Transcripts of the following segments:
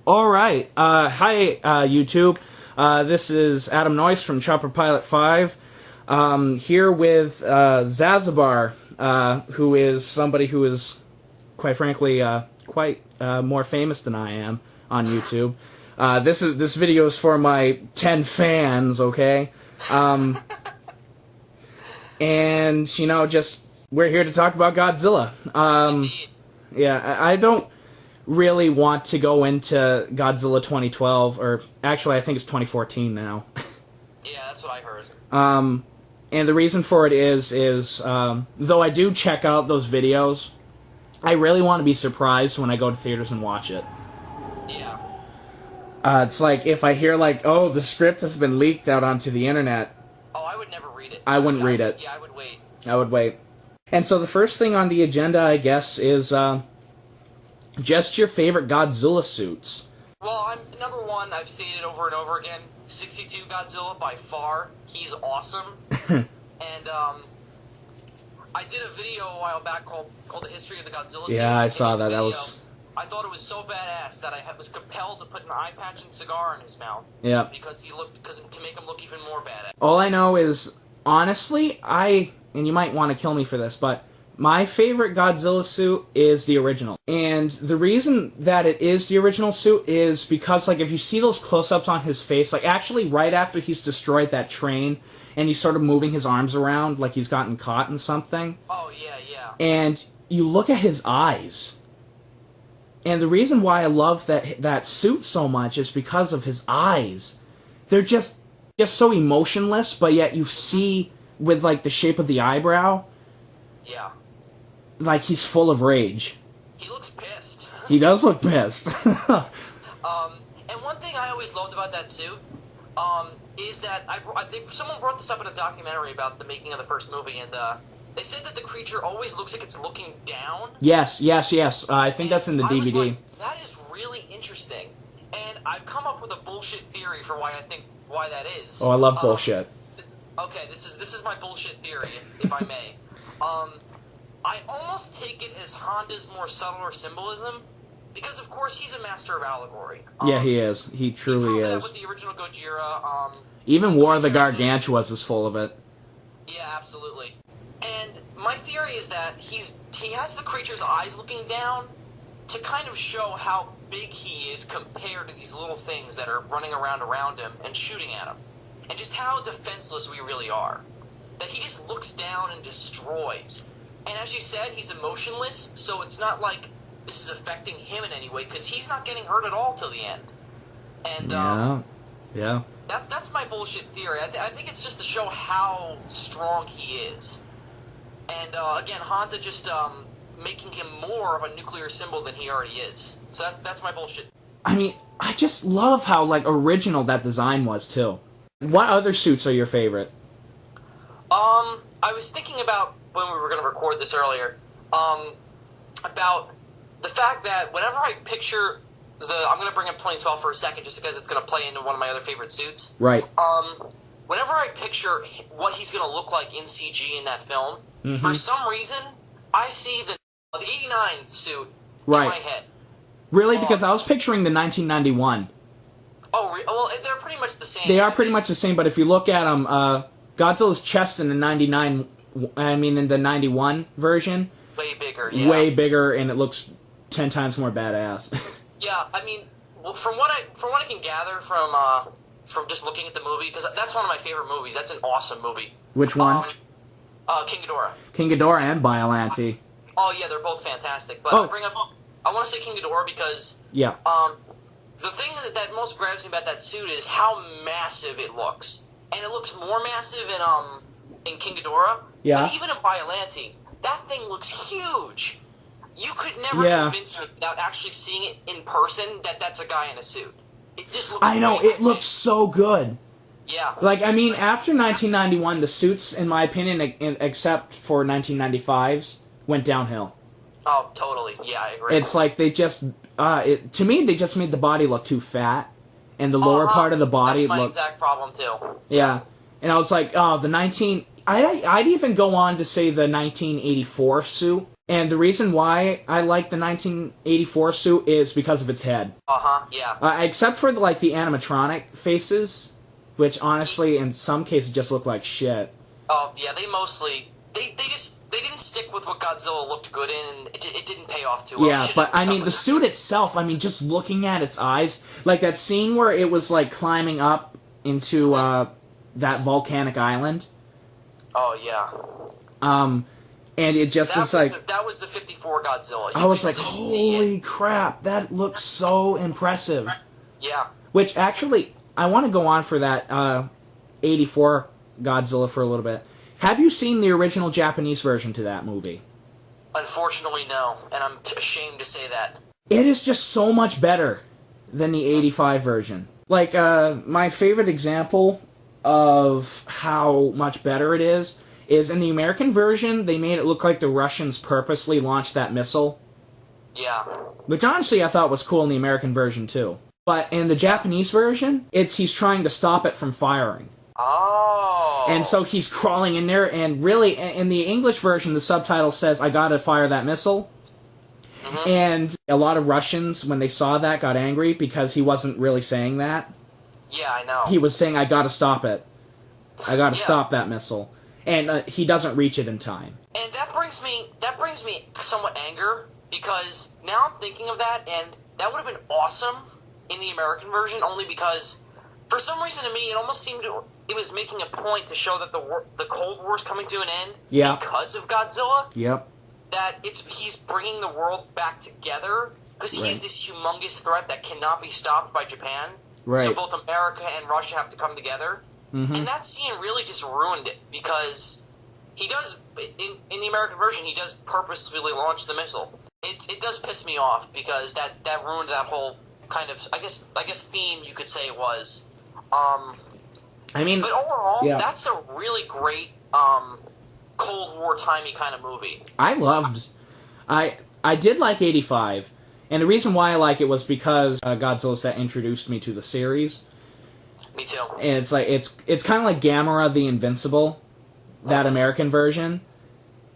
Alright, hi YouTube. This is Adam Noyes from Chopper Pilot 5, here with Zazubaar, who is somebody who is, quite frankly, quite more famous than I am on YouTube. This video is for my 10 fans, okay? And, you know, we're here to talk about Godzilla. Yeah, I don't really want to go into Godzilla 2012, or actually I think it's 2014 now. Yeah, that's what I heard. And the reason for it is though I do check out those videos, I really want to be surprised when I go to theaters and watch it. Yeah. It's like if I hear like, oh, the script has been leaked out onto the internet. Oh, I would never read it. I wouldn't read it. Yeah, I would wait. I would wait. And so the first thing on the agenda, I guess, is just your favorite Godzilla suits. Well, number one, I've seen it over and over again. 62 Godzilla, by far. He's awesome. And, I did a video a while back called The History of the Godzilla Series. Yeah, I saw that. That was... I thought it was so badass that I was compelled to put an eye patch and cigar in his mouth. Yeah. Because to make him look even more badass. All I know is, honestly, and you might want to kill me for this, but my favorite Godzilla suit is the original. And the reason that it is the original suit is because, like, if you see those close-ups on his face, like, actually right after he's destroyed that train, and he's sort of moving his arms around like he's gotten caught in something. Oh, yeah, yeah. And you look at his eyes. And the reason why I love that suit so much is because of his eyes. They're just so emotionless, but yet you see, with, like, the shape of the eyebrow, yeah, like he's full of rage. He looks pissed. He does look pissed. And one thing I always loved about that suit, is that someone brought this up in a documentary about the making of the first movie, and they said that the creature always looks like it's looking down. Yes. I think that's in the DVD. I was like, that is really interesting, and I've come up with a bullshit theory for why that is. Oh, I love bullshit. Okay, this is my bullshit theory, if I may. I almost take it as Honda's more subtler symbolism, because of course he's a master of allegory. Yeah, he is. He truly is. That with the original Gojira. Even War of the Gargantuas is full of it. Yeah, absolutely. And my theory is that he has the creature's eyes looking down to kind of show how big he is compared to these little things that are running around him and shooting at him. And just how defenseless we really are. That he just looks down and destroys. And as you said, he's emotionless, so it's not like this is affecting him in any way, because he's not getting hurt at all till the end. And, yeah. That's my bullshit theory. I think it's just to show how strong he is. And, again, Honda just, making him more of a nuclear symbol than he already is. So that's my bullshit. I mean, I just love how, like, original that design was, too. What other suits are your favorite? I was thinking about, when we were going to record this earlier, about the fact that whenever I picture I'm going to bring up 2012 for a second, just because it's going to play into one of my other favorite suits. Right. Whenever I picture what he's going to look like in CG in that film, for some reason, I see the 89 suit in my head. Really? Because I was picturing the 1991. Oh, well, they're pretty much the same. They are pretty much the same, but if you look at them, Godzilla's chest in the 91 version, way bigger, yeah. Way bigger, and it looks 10 times more badass. Yeah, I mean, well, from what I can gather from just looking at the movie, because that's one of my favorite movies. That's an awesome movie. Which one? King Ghidorah. King Ghidorah and Biollante. Oh yeah, they're both fantastic. But I want to say King Ghidorah because the thing that most grabs me about that suit is how massive it looks, and it looks more massive in King Ghidorah. Yeah. But even in Biollante, that thing looks huge. You could never convince me without actually seeing it in person that that's a guy in a suit. It just looks I know, it looks so good. Yeah. Like, I mean, after 1991, the suits, in my opinion, except for 1995's, went downhill. Oh, totally. Yeah, I agree. It's like they just, to me, they just made the body look too fat, and the lower part of the body That's my exact problem, too. Yeah. And I was like, oh, I'd even go on to say the 1984 suit. And the reason why I like the 1984 suit is because of its head. Yeah. Except for like the animatronic faces, which honestly in some cases just look like shit. Oh yeah, they mostly they didn't stick with what Godzilla looked good in, and it didn't pay off too well. Yeah, but I mean the suit itself. I mean, just looking at its eyes, like that scene where it was like climbing up into that volcanic island. Oh yeah. And it just is like... that was the 54 Godzilla. I was like, holy crap, that looks so impressive. Yeah. Which, actually, I want to go on for that 84 Godzilla for a little bit. Have you seen the original Japanese version to that movie? Unfortunately, no. And I'm ashamed to say that. It is just so much better than the 85 version. Like, my favorite example of how much better it is in the American version, they made it look like the Russians purposely launched that missile. Yeah. Which honestly I thought was cool in the American version too. But in the Japanese version, he's trying to stop it from firing. Oh. And so he's crawling in there, and really, in the English version, the subtitle says, I gotta fire that missile. Mm-hmm. And a lot of Russians, when they saw that, got angry because he wasn't really saying that. Yeah, I know. He was saying, I gotta stop it. I gotta stop that missile. And he doesn't reach it in time. And that brings me somewhat anger, because now I'm thinking of that, and that would have been awesome in the American version, only because, for some reason to me, it almost seemed it was making a point to show that the Cold War is coming to an end because of Godzilla. Yep. That he's bringing the world back together, because he's this humongous threat that cannot be stopped by Japan. Right. So both America and Russia have to come together. Mm-hmm. And that scene really just ruined it, because he does, in the American version, he does purposefully launch the missile. It does piss me off, because that ruined that whole kind of, I guess theme you could say it was. I mean, but overall, that's a really great Cold War timey kind of movie. I did like 85, and the reason why I like it was because Godzilla that introduced me to the series. Me too. And it's like it's kind of like Gamera the Invincible, that American version.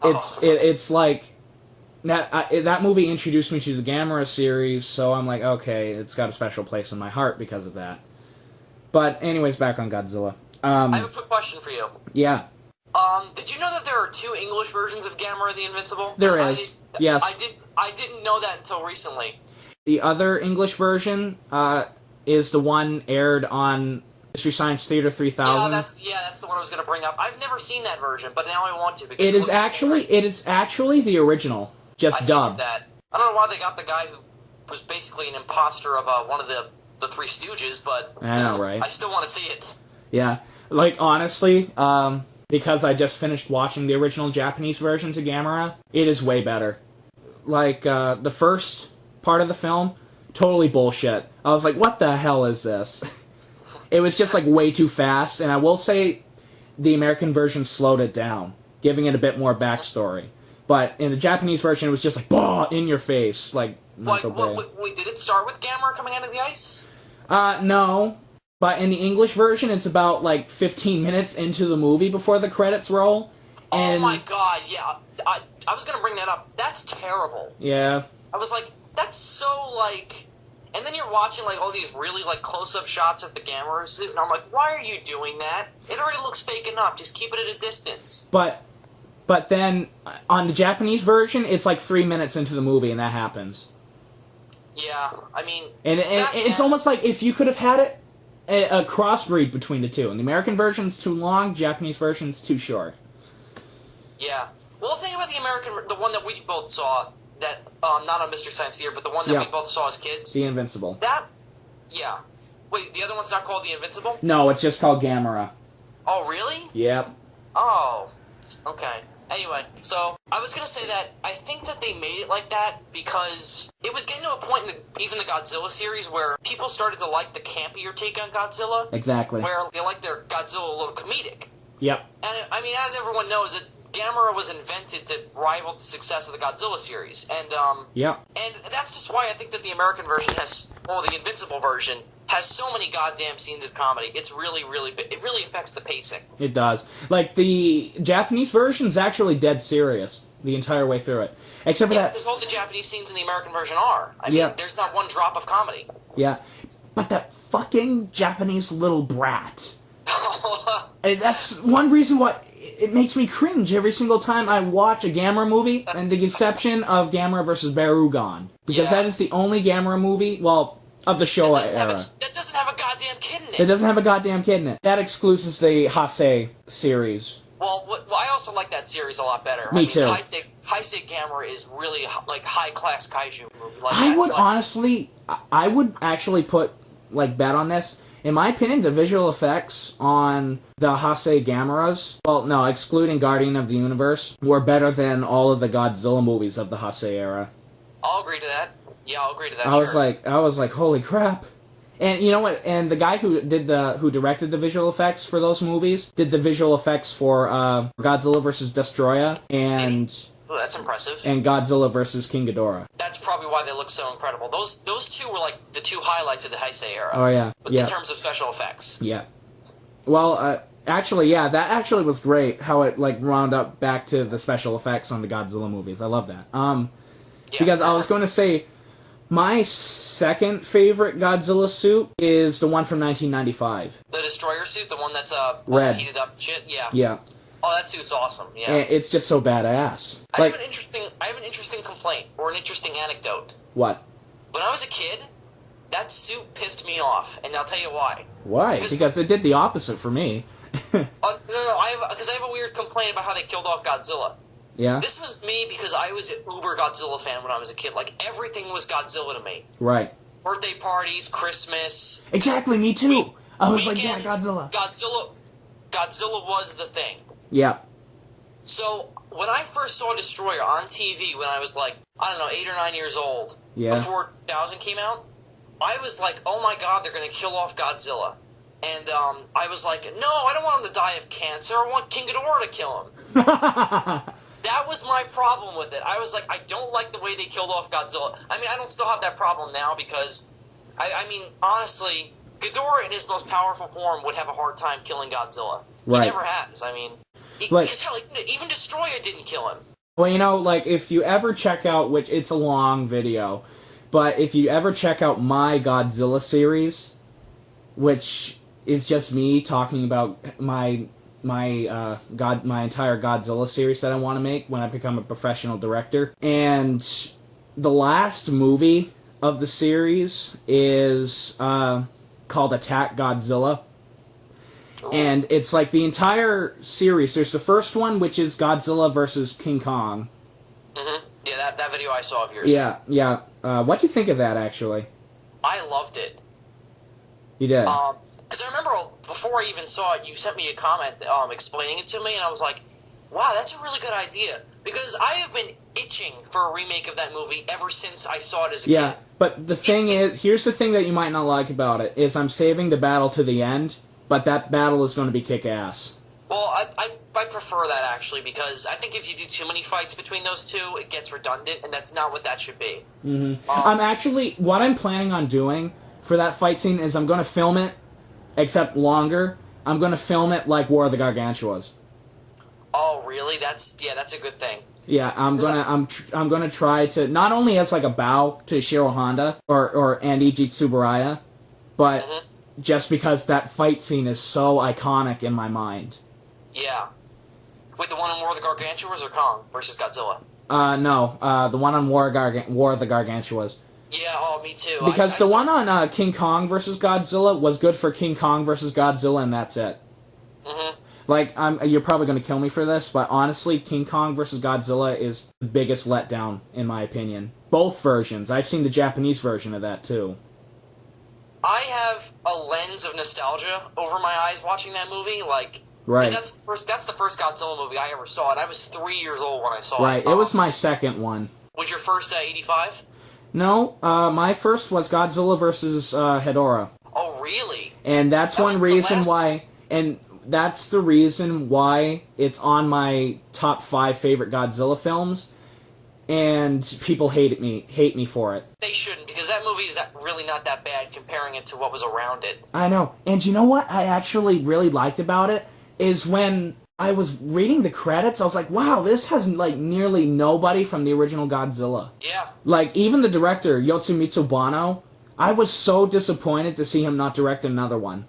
It's like that movie introduced me to the Gamera series, so I'm like, okay, it's got a special place in my heart because of that. But anyways, back on Godzilla. I have a quick question for you. Yeah. Did you know that there are 2 English versions of Gamera the Invincible? There is. Yes. I didn't know that until recently. The other English version is the one aired on Mystery Science Theater 3000. That's the one I was going to bring up. I've never seen that version, but now I want to. Because it is actually the original, just dubbed. That. I don't know why they got the guy who was basically an imposter of one of the Three Stooges, but I know, right? I still want to see it. Yeah, like honestly, because I just finished watching the original Japanese version to Gamera, it is way better. Like the first part of the film, totally bullshit. I was like, what the hell is this? It was just like way too fast, and I will say the American version slowed it down, giving it a bit more backstory. But in the Japanese version, it was just like, bah, in your face, like Michael Bay. Wait, did it start with Gamera coming out of the ice? No. But in the English version, it's about like 15 minutes into the movie before the credits roll. And oh my god, yeah. I was gonna bring that up. That's terrible. Yeah. I was like, that's so like... And then you're watching like all these really like close-up shots of the Gamera suit, and I'm like, why are you doing that? It already looks fake enough. Just keep it at a distance. But then on the Japanese version, it's like 3 minutes into the movie, and that happens. Yeah, I mean... And it's almost like if you could have had it, a crossbreed between the two. And the American version's too long, Japanese version's too short. Yeah. Well, the thing about the American... The one that we both saw... That, not on Mystery Science Theater, but the one that we both saw as kids. The Invincible. That, yeah. Wait, the other one's not called The Invincible? No, it's just called Gamera. Oh, really? Yep. Oh, okay. Anyway, so, I was gonna say that I think that they made it like that because it was getting to a point in even the Godzilla series where people started to like the campier take on Godzilla. Exactly. Where they like their Godzilla a little comedic. Yep. And, I mean, as everyone knows, Gamera was invented to rival the success of the Godzilla series, and yep. And that's just why I think that the American version the Invincible version has so many goddamn scenes of comedy. It's really, it really affects the pacing. It does. Like, the Japanese version's actually dead serious the entire way through it. Except for that... because all the Japanese scenes in the American version are. I mean, there's not one drop of comedy. Yeah. But that fucking Japanese little brat. And that's one reason why it makes me cringe every single time I watch a Gamera movie, and the exception of Gamera vs. Barugon. Because that is the only Gamera movie, well, of the Showa era. That doesn't have a goddamn kid in it. It doesn't have a goddamn kid in it. That excludes the Heisei series. Well, I also like that series a lot better. Me too. Heisei Gamera is really, like, high-class kaiju movie. Like, I would actually put, like, bet on this. In my opinion, the visual effects on the Heisei Gameras, well, no, excluding Guardian of the Universe, were better than all of the Godzilla movies of the Heisei era. I'll agree to that. Yeah, I'll agree to that. I was like, holy crap! And you know what? And the guy who directed the visual effects for those movies did the visual effects for Godzilla vs. Destroyer and. Oh, that's impressive. And Godzilla vs. King Ghidorah. That's probably why they look so incredible. Those two were like the two highlights of the Heisei era. Oh yeah, in terms of special effects. Yeah. Well, actually, that actually was great. How it like wound up back to the special effects on the Godzilla movies. I love that. Because I was going to say, my second favorite Godzilla suit is the one from 1995. The Destroyer suit, the one that's red, heated up shit. Yeah. Yeah. Oh, that suit's awesome. Yeah. And it's just so badass. I have an interesting complaint or an interesting anecdote. What? When I was a kid, that suit pissed me off, and I'll tell you why. Why? Because it did the opposite for me. No. Because I have a weird complaint about how they killed off Godzilla. Yeah. This was me because I was an uber Godzilla fan when I was a kid. Like, everything was Godzilla to me. Right. Birthday parties, Christmas. Exactly, me too. I was like, yeah, Godzilla. Godzilla was the thing. Yeah. So, when I first saw Destroyer on TV when I was like, I don't know, 8 or 9 years old, before 2000 came out, I was like, oh my god, they're going to kill off Godzilla. And I was like, no, I don't want him to die of cancer. I want King Ghidorah to kill him. That was my problem with it. I was like, I don't like the way they killed off Godzilla. I mean, I don't still have that problem now because, I mean, honestly, Ghidorah in his most powerful form would have a hard time killing Godzilla. Right. He never has. I mean, because hell, even Destroyer didn't kill him. Well, you know, like, if you ever check out, which it's a long video, but if you ever check out My Godzilla Series, which is just me talking about my entire Godzilla series that I want to make when I become a professional director. And the last movie of the series is called Attack Godzilla. And it's like the entire series. There's the first one, which is Godzilla versus King Kong. Mm-hmm. Yeah, that video I saw of yours. Yeah. What'd you think of that, actually? I loved it. You did? Because I remember before I even saw it, you sent me a comment explaining it to me, and I was like, wow, that's a really good idea. Because I have been itching for a remake of that movie ever since I saw it as a kid. Yeah, but the thing is, here's the thing that you might not like about it, is I'm saving the battle to the end, but that battle is going to be kick-ass. Well, I prefer that, actually, because I think if you do too many fights between those two, it gets redundant, and that's not what that should be. Mm-hmm. What I'm planning on doing for that fight scene is I'm going to film it, except longer. I'm going to film it like War of the Gargantuas. Oh, really? That's a good thing. Yeah, I'm gonna try to, not only as like a bow to Shiro Honda or Eiji Tsuburaya, but just because that fight scene is so iconic in my mind. Yeah. Wait, the one in War of the Gargantuas or Kong versus Godzilla? No, the one on War of the Gargantuas. Yeah, me too. Because the one on King Kong versus Godzilla was good for King Kong versus Godzilla, and that's it. Mm-hmm. Like, you're probably going to kill me for this, but honestly, King Kong versus Godzilla is the biggest letdown, in my opinion. Both versions. I've seen the Japanese version of that, too. I have a lens of nostalgia over my eyes watching that movie, like... Right. That's the first Godzilla movie I ever saw, and I was 3 years old when I saw it. Right, it was my second one. Was your first 85? No, my first was Godzilla vs. Hedorah. Oh, really? And that's one reason why... And that's the reason why it's on my top 5 favorite Godzilla films. and people hate me for it. They shouldn't, because that movie is really not that bad comparing it to what was around it. I know. And you know what I actually really liked about it is when I was reading the credits, I was like, wow, this has, like, nearly nobody from the original Godzilla. Yeah. Like, even the director, Yotsumitsu Banno, I was so disappointed to see him not direct another one.